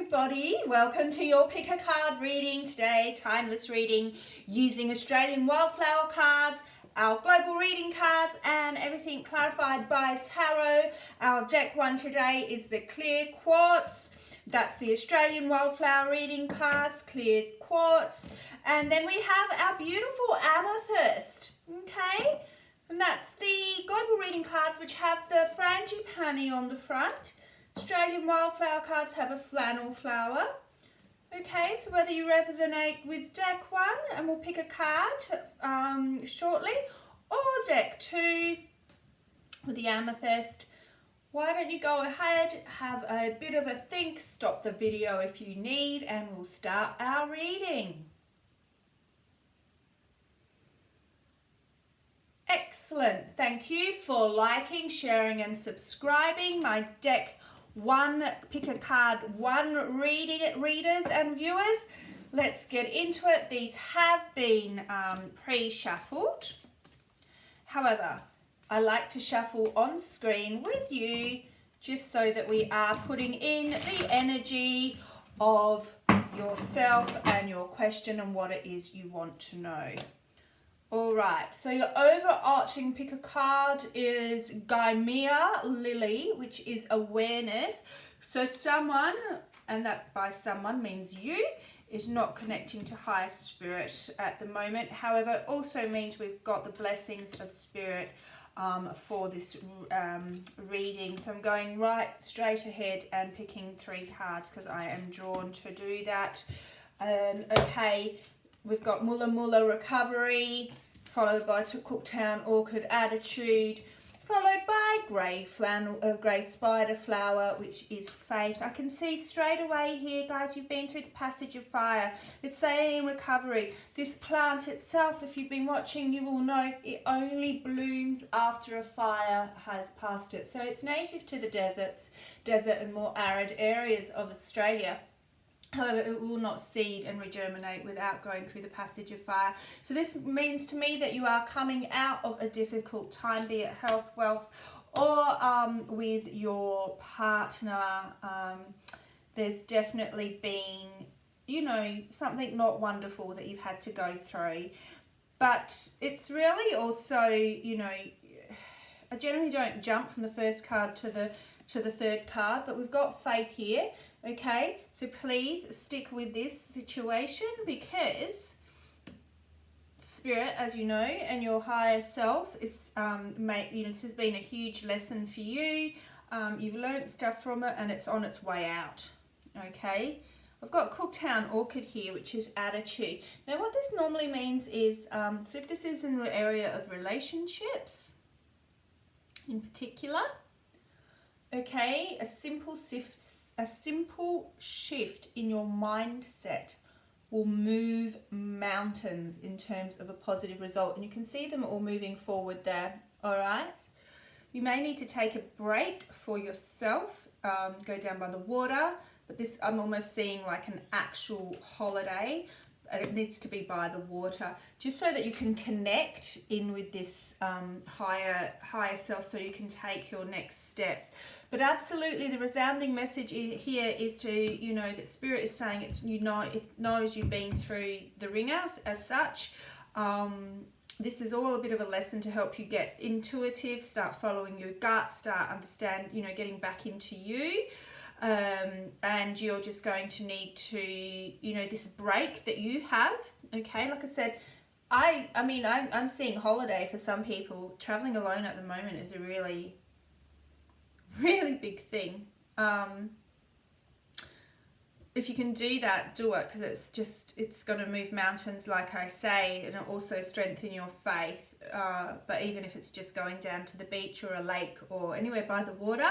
everybody, welcome to your pick a card reading today, timeless reading using Australian wildflower cards, our global reading cards and everything clarified by tarot. Our deck one today is the clear quartz. That's the Australian wildflower reading cards, clear quartz. And then we have our beautiful amethyst, okay? And that's the global reading cards which have the frangipani on the front. Australian wildflower cards have a flannel flower. Okay, so whether you resonate with deck one, and we'll pick a card shortly, or deck two with the amethyst, why don't you go ahead, have a bit of a think, stop the video if you need, and we'll start our reading. Excellent. Thank you for liking, sharing and subscribing my deck one pick a card one readers and viewers. Let's get into it. These have been pre-shuffled. However, I like to shuffle on screen with you just so that we are putting in the energy of yourself and your question and what it is you want to know. Alright, so your overarching pick a card is Gaimea Lily, which is awareness. So someone, and that by someone means you, is not connecting to higher spirit at the moment. However, it also means we've got the blessings of spirit for this reading. So I'm going right straight ahead and picking three cards because I am drawn to do that. Okay. We've got Mulla Mulla Recovery, followed by Cooktown Orchid Attitude, followed by Grey Spider Flower, which is Faith. I can see straight away here, guys, you've been through the passage of fire. It's saying recovery. This plant itself, if you've been watching, you will know it only blooms after a fire has passed it. So it's native to the desert and more arid areas of Australia. However, it will not seed and regerminate without going through the passage of fire. So this means to me that you are coming out of a difficult time, be it health, wealth, or with your partner. There's definitely been, you know, something not wonderful that you've had to go through. But it's really also, you know, I generally don't jump from the first card to the third card, but we've got Faith here. Okay, so please stick with this situation because spirit, as you know, and your higher self is, you know, this has been a huge lesson for you. You've learned stuff from it and it's on its way out. Okay, I've got Cooktown Orchid here, which is attitude. Now, what this normally means is, so if this is in the area of relationships in particular, okay, a simple shift in your mindset will move mountains in terms of a positive result. And you can see them all moving forward there, all right? You may need to take a break for yourself, go down by the water, but this I'm almost seeing like an actual holiday. And it needs to be by the water, just so that you can connect in with this higher self so you can take your next steps. But absolutely, the resounding message here is to, you know, that spirit is saying it's, you know, it knows you've been through the ringer as such. This is all a bit of a lesson to help you get intuitive, start following your gut, start understand, you know, getting back into you. And you're just going to need to, you know, this break that you have. Okay, like I said, I'm seeing holiday for some people. Traveling alone at the moment is a really big thing. If you can do that, do it, because it's going to move mountains, like I say, and it'll also strengthen your faith. But even if it's just going down to the beach or a lake or anywhere by the water,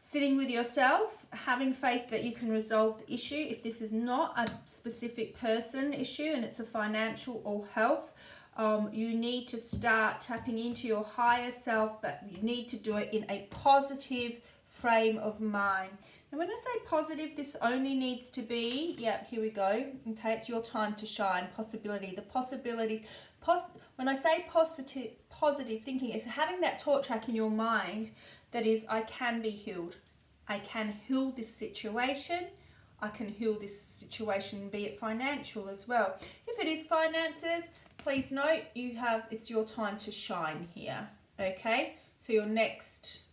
sitting with yourself, having faith that you can resolve the issue. If this is not a specific person issue and it's a financial or health, you need to start tapping into your higher self, but you need to do it in a positive frame of mind. And when I say positive, this only needs to be, yeah, here we go. Okay, it's your time to shine. Possibility, the possibilities. When I say positive thinking, it's having that thought track in your mind that is, I can be healed. I can heal this situation. I can heal this situation, be it financial as well. If it is finances, please note it's your time to shine here. Okay, so your next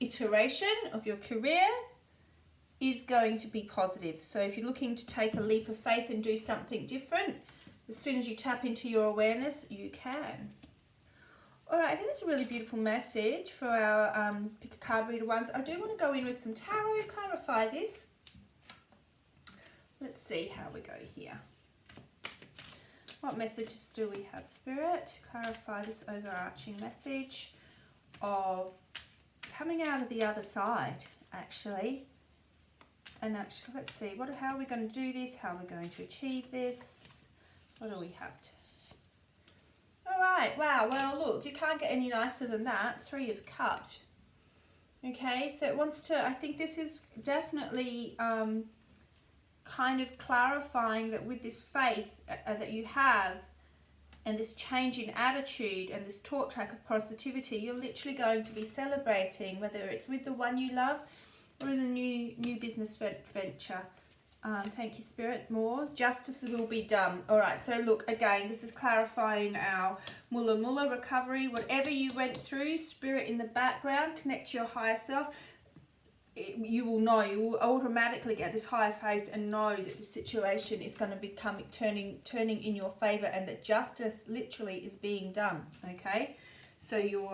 iteration of your career is going to be positive. So if you're looking to take a leap of faith and do something different, as soon as you tap into your awareness, you can. All right, I think that's a really beautiful message for our pick a card reader ones. I do want to go in with some tarot, clarify this. Let's see how we go here. What messages do we have, Spirit? Clarify this overarching message of coming out of the other side, actually. And actually, let's see, how are we going to do this? How are we going to achieve this? What do we have to? All right, wow, well, look, you can't get any nicer than that. 3 of Cups. Okay, so it wants to, I think this is definitely kind of clarifying that with this faith that you have and this change in attitude and this taught track of positivity, you're literally going to be celebrating, whether it's with the one you love or in a new business venture. Thank you, Spirit. More justice will be done. All right, so look, again, this is clarifying our mula recovery. Whatever you went through, Spirit in the background, connect to your higher self. You will know, you will automatically get this higher faith and know that the situation is going to become turning in your favor, and that justice literally is being done. Okay, so you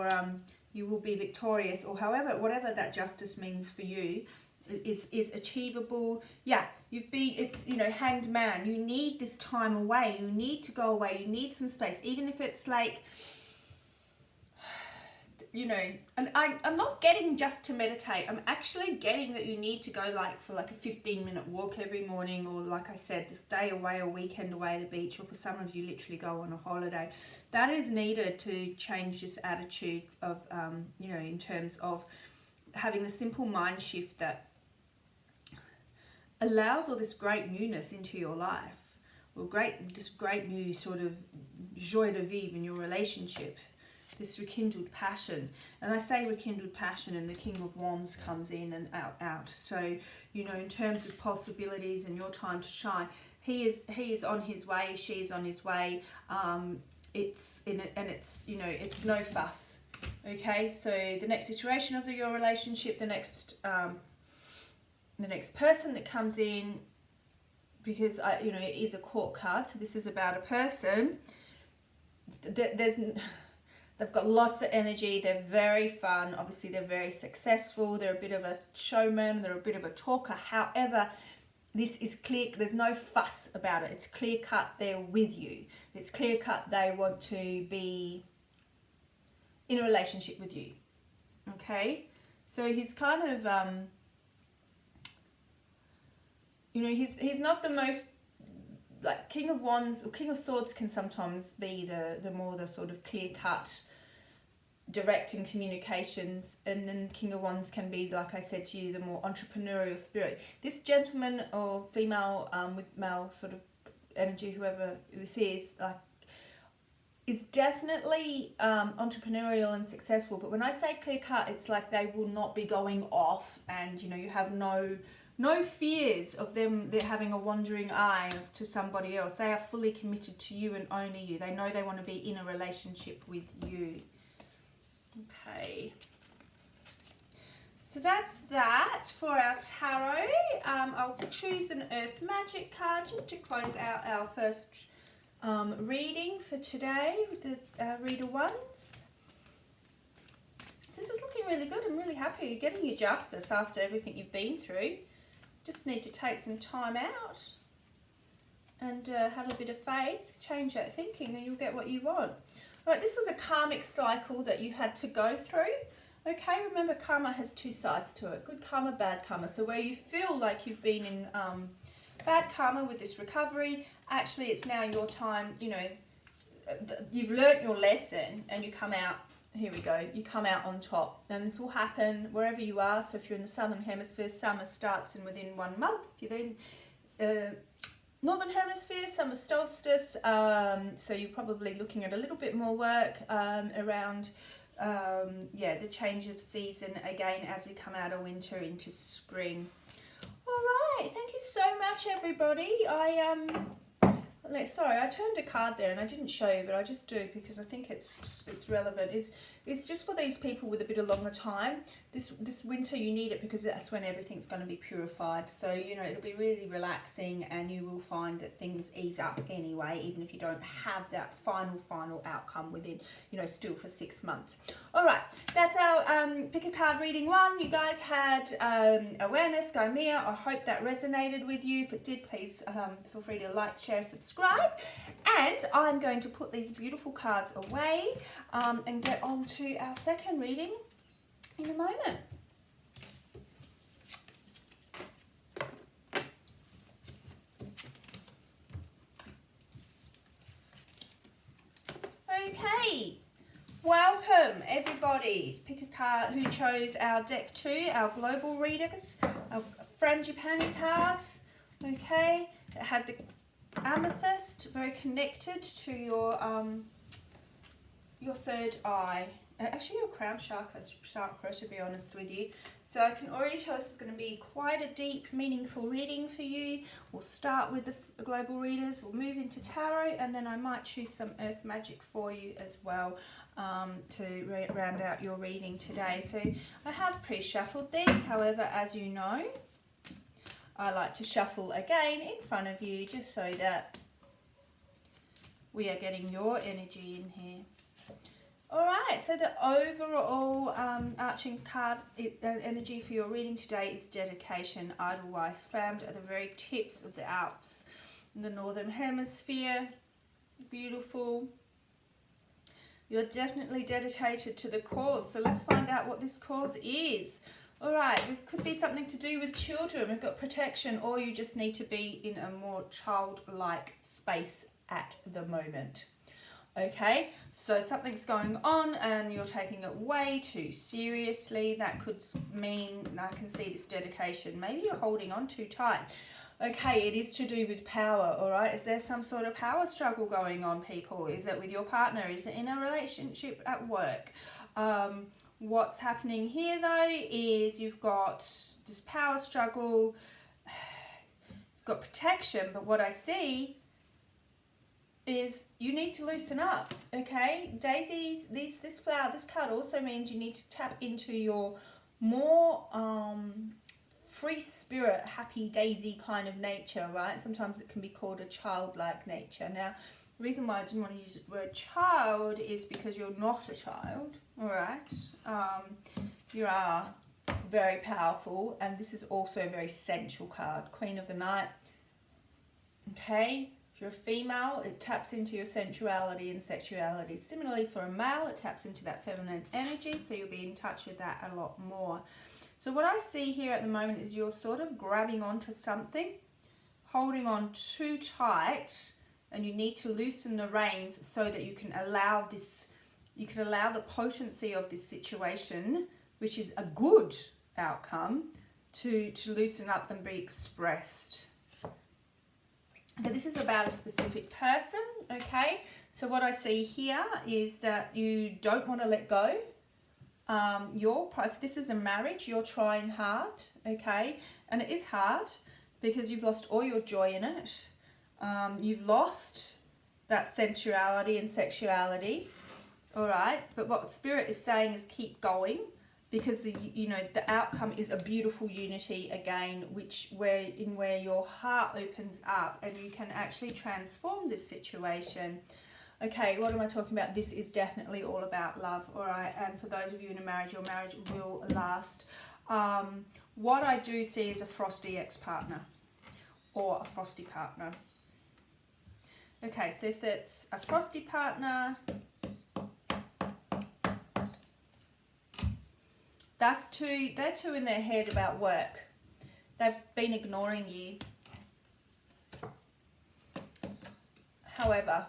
will be victorious, or whatever that justice means for you is achievable. Yeah, hanged man. You need this time away. You need to go away. You need some space, even if it's like, and I'm not getting just to meditate. I'm actually getting that you need to go for a 15-minute walk every morning, or like I said, this day away, a weekend away at the beach, or for some of you literally go on a holiday. That is needed to change this attitude of, in terms of having the simple mind shift that allows all this great newness into your life, or this great new sort of joie de vivre in your relationship. This rekindled passion, and I say rekindled passion, and the King of Wands comes in and out. So, in terms of possibilities and your time to shine, he is on his way, she is on his way. It's no fuss. Okay, so the next iteration of your relationship, the next person that comes in, because it is a court card, so this is about a person. They've got lots of energy, they're very fun, obviously they're very successful, they're a bit of a showman, they're a bit of a talker. However, this is clear, there's no fuss about it. It's clear cut, they're with you. It's clear cut, they want to be in a relationship with you. Okay? So he's kind of, he's not the most, like King of Wands or King of Swords can sometimes be the more the sort of clear cut, direct in communications, and then King of Wands can be, like I said to you, the more entrepreneurial spirit. This gentleman or female with male sort of energy, whoever this is definitely entrepreneurial and successful. But when I say clear cut, it's like they will not be going off, and you have no fears of them. They're having a wandering eye to somebody else. They are fully committed to you and only you. They know they want to be in a relationship with you. Okay. So that's that for our tarot. I'll choose an Earth Magic card just to close out our first reading for today with the reader ones. So this is looking really good. I'm really happy. You're getting your justice after everything you've been through. Just need to take some time out and have a bit of faith, change that thinking, and you'll get what you want. All right, this was a karmic cycle that you had to go through. Okay, remember karma has 2 sides to it, good karma, bad karma. So where you feel like you've been in bad karma with this recovery, actually it's now your time, you've learnt your lesson and you come out. Here we go, you come out on top, and this will happen wherever you are. So if you're in the southern hemisphere, summer starts in within 1 month. If you're then northern hemisphere, summer solstice, so you're probably looking at a little bit more work around the change of season again as we come out of winter into spring. All right, thank you so much, everybody. Sorry, I turned a card there and I didn't show you, but I just do because I think it's relevant. It's just for these people with a bit of longer time. This winter you need it because that's when everything's going to be purified. So, you know, it'll be really relaxing and you will find that things ease up anyway, even if you don't have that final outcome within, you know, still for 6 months. All right, that's our pick a card reading 1. You guys had awareness, Gaimea. I hope that resonated with you. If it did, please feel free to like, share, subscribe. And I'm going to put these beautiful cards away and get on to our second reading in a moment. Okay, welcome everybody. Pick a card who chose our deck 2, our global readers, our Frangipani cards. Okay, it had the amethyst, very connected to your third eye. Actually, your crown chakra, to be honest with you. So I can already tell this is going to be quite a deep, meaningful reading for you. We'll start with the global readers, we'll move into tarot, and then I might choose some earth magic for you as well to round out your reading today. So I have pre-shuffled these, however, as you know, I like to shuffle again in front of you just so that we are getting your energy in here. Alright, so the overall arching card energy for your reading today is dedication, Edelweiss, found at the very tips of the Alps in the Northern Hemisphere. Beautiful. You're definitely dedicated to the cause, so let's find out what this cause is. Alright, it could be something to do with children. We've got protection, or you just need to be in a more childlike space at the moment. Okay, so something's going on and you're taking it way too seriously. That could mean, I can see this dedication, maybe you're holding on too tight. Okay, it is to do with power, all right? Is there some sort of power struggle going on, people? Is it with your partner? Is it in a relationship at work? What's happening here, though, is you've got this power struggle, you've got protection, but what I see is you need to loosen up, okay? Daisies, this flower, this card also means you need to tap into your more free spirit, happy daisy kind of nature, right? Sometimes it can be called a childlike nature. Now, the reason why I didn't want to use the word child is because you're not a child, all right? You are very powerful, and this is also a very sensual card, Queen of the Night, okay? If you're a female, it taps into your sensuality and sexuality. Similarly, for a male, it taps into that feminine energy, so you'll be in touch with that a lot more. So what I see here at the moment is you're sort of grabbing onto something, holding on too tight, and you need to loosen the reins so that you can allow this, you can allow the potency of this situation, which is a good outcome, to loosen up and be expressed. Okay, this is about a specific person, okay? So what I see here is that you don't want to let go. If this is a marriage, you're trying hard, okay? And it is hard because you've lost all your joy in it. You've lost that sensuality and sexuality, all right? But what Spirit is saying is keep going, because the outcome is a beautiful unity again, where your heart opens up and you can actually transform this situation. Okay, what am I talking about? This is definitely all about love, all right? And for those of you in a marriage, your marriage will last. What I do see is a frosty ex-partner or a frosty partner. Okay, so if that's a frosty partner, they're two in their head about work. They've been ignoring you. However,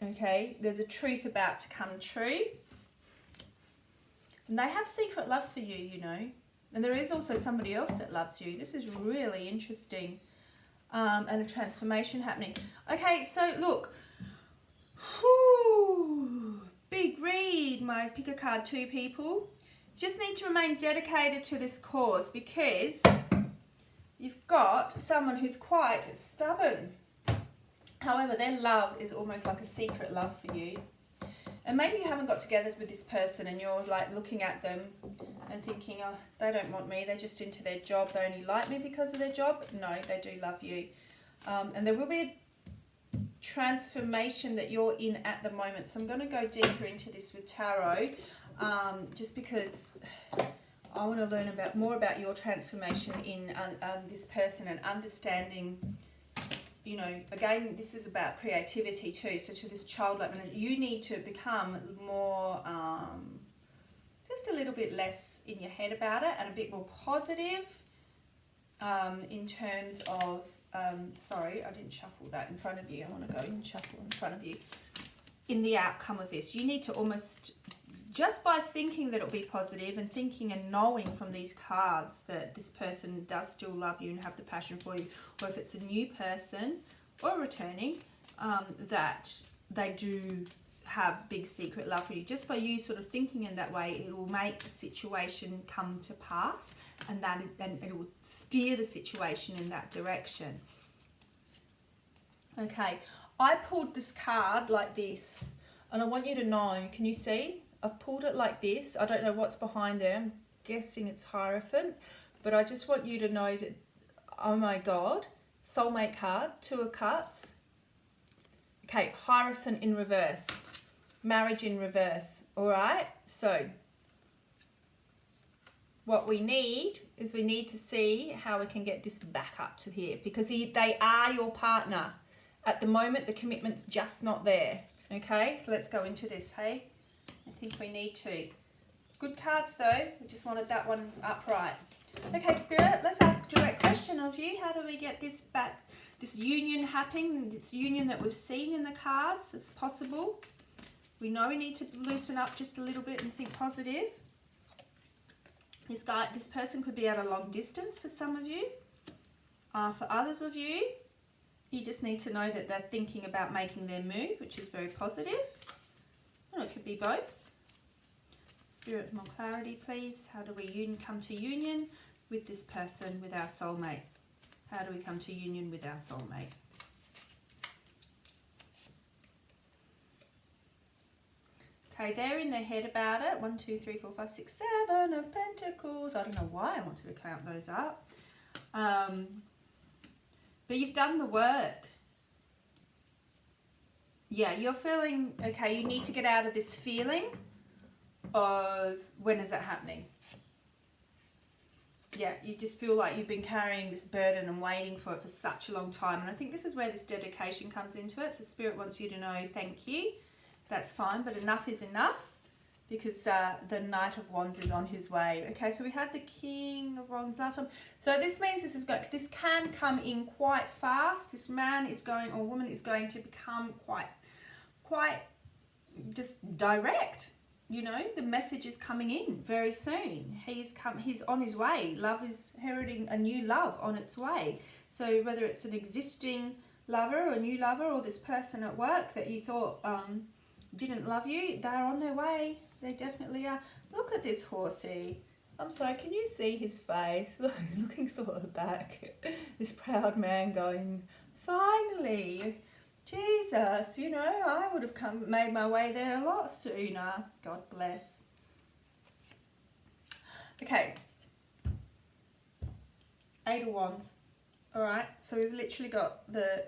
okay, there's a truth about to come true. And they have secret love for you, you know. And there is also somebody else that loves you. This is really interesting. And a transformation happening. Okay, so look. Whew, big read, my pick a card 2 people. Just need to remain dedicated to this cause, because you've got someone who's quite stubborn. However, their love is almost like a secret love for you. And maybe you haven't got together with this person and you're like looking at them and thinking, oh, they don't want me. They're just into their job. They only like me because of their job. No, they do love you. And there will be a transformation that you're in at the moment. So I'm going to go deeper into this with tarot, just because I want to learn more about your transformation in this person and understanding. You know, again, this is about creativity too. So to this childlike, you need to become more, just a little bit less in your head about it and a bit more positive in terms of, sorry, I didn't shuffle that in front of you. I want to go and shuffle in front of you. In the outcome of this, you need to almost, just by thinking that it'll be positive and thinking and knowing from these cards that this person does still love you and have the passion for you, or if it's a new person or returning, that they do have big secret love for you. Just by you sort of thinking in that way, it will make the situation come to pass, and it will steer the situation in that direction. Okay, I pulled this card like this, and I want you to know, can you see? I've pulled it like this. I don't know what's behind there. I'm guessing it's Hierophant. But I just want you to know that, oh my God, soulmate card, Two of Cups. Okay, Hierophant in reverse. Marriage in reverse. All right? So, what we need is we need to see how we can get this back up to here. Because they are your partner. At the moment, the commitment's just not there. Okay? So let's go into this, hey? I think we need to. Good cards though. We just wanted that one upright. Okay, Spirit, let's ask a direct question of you. How do we get this back, this union happening, this union that we've seen in the cards that's possible? We know we need to loosen up just a little bit and think positive. This person could be at a long distance for some of you. For others of you, you just need to know that they're thinking about making their move, which is very positive. Or it could be both. Spirit, more clarity, please. How do we come to union with this person, with our soulmate? How do we come to union with our soulmate? Okay, they're in their head about it. 1, 2, 3, 4, 5, 6, 7 of Pentacles. I don't know why I wanted to count those up. But you've done the work. Yeah, you're feeling, okay, you need to get out of this feeling of when is it happening? Yeah, you just feel like you've been carrying this burden and waiting for it for such a long time. And I think this is where this dedication comes into it. So Spirit wants you to know, thank you. That's fine, but enough is enough, because the Knight of Wands is on his way. Okay, so we had the King of Wands last time. So this means this can come in quite fast. This man is going, or woman is going to become quite just direct. You know, the message is coming in very soon. He's on his way. Love is heralding a new love on its way. So whether it's an existing lover or a new lover, or this person at work that you thought didn't love you, they're on their way. They definitely are. Look at this horsey. I'm sorry, can you see his face? Look, he's looking sort of back. This proud man going, finally. Jesus, you know, I would have made my way there a lot sooner. God bless. Okay. 8 of Wands. Alright, so we've literally got the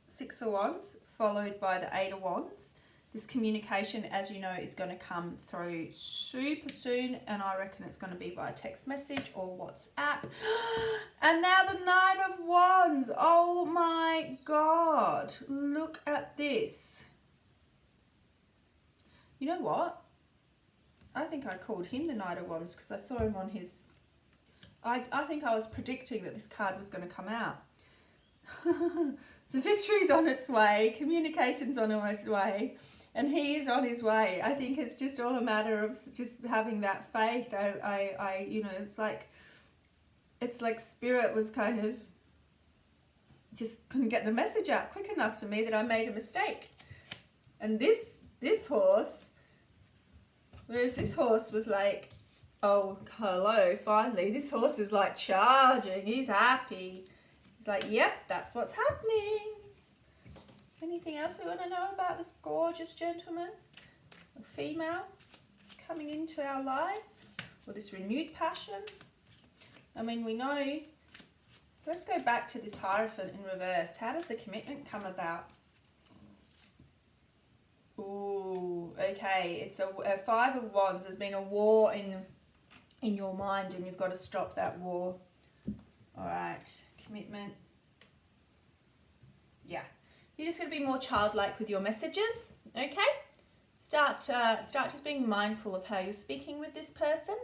6 of Wands followed by the 8 of Wands. This communication, as you know, is going to come through super soon, and I reckon it's going to be via text message or WhatsApp. And now the Knight of Wands. Oh my God. Look at this. You know what? I think I called him the Knight of Wands because I saw him on his... I think I was predicting that this card was going to come out. So victory's on its way. Communication's on its way. And he is on his way. I think it's just all a matter of just having that faith. I you know, it's like Spirit was kind of just couldn't get the message out quick enough for me that I made a mistake. And this horse, whereas this horse was like, Oh, hello, finally. This horse is like charging. He's happy. He's like, yep, that's what's happening. Anything else we want to know about this gorgeous gentleman or female coming into our life? Or this renewed passion? I mean, we know. Let's go back to this Hierophant in reverse. How does the commitment come about? Ooh, okay. It's a Five of Wands. There's been a war in your mind and you've got to stop that war. All right. Commitment. Yeah. You're just going to be more childlike with your messages. Okay? Start just being mindful of how you're speaking with this person.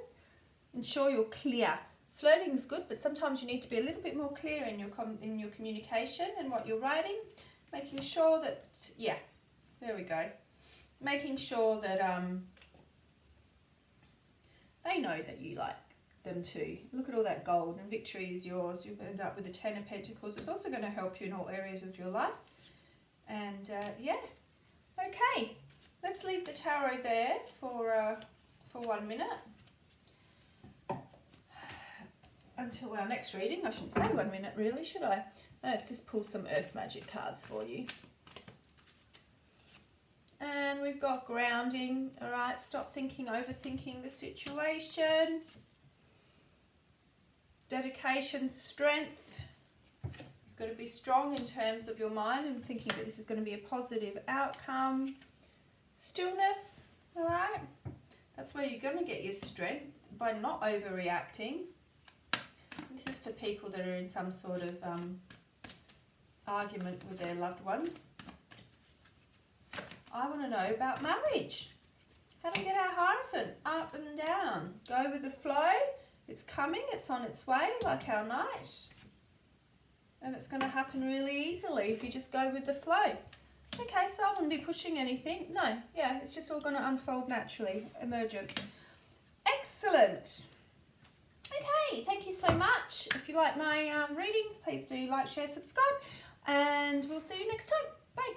Ensure you're clear. Flirting is good, but sometimes you need to be a little bit more clear in your communication and what you're writing. Making sure that, yeah, there we go. Making sure that they know that you like them too. Look at all that gold, and victory is yours. You'll end up with the Ten of Pentacles. It's also going to help you in all areas of your life. And yeah, okay. Let's leave the tarot there for 1 minute. Until our next reading. I shouldn't say 1 minute really, should I? Let's just pull some Earth Magic cards for you. And we've got grounding. All right, stop thinking, overthinking the situation. Dedication, strength. You've got to be strong in terms of your mind and thinking that this is going to be a positive outcome. Stillness, all right? That's where you're going to get your strength, by not overreacting. This is for people that are in some sort of argument with their loved ones. I want to know about marriage. How do we get our Hierophant up and down? Go with the flow. It's coming. It's on its way, like our Knight. And it's going to happen really easily if you just go with the flow. Okay, so I wouldn't be pushing anything. No, yeah, it's just all going to unfold naturally. Emergence. Excellent. Okay, thank you so much. If you like my readings, please do like, share, subscribe, and we'll see you next time. Bye.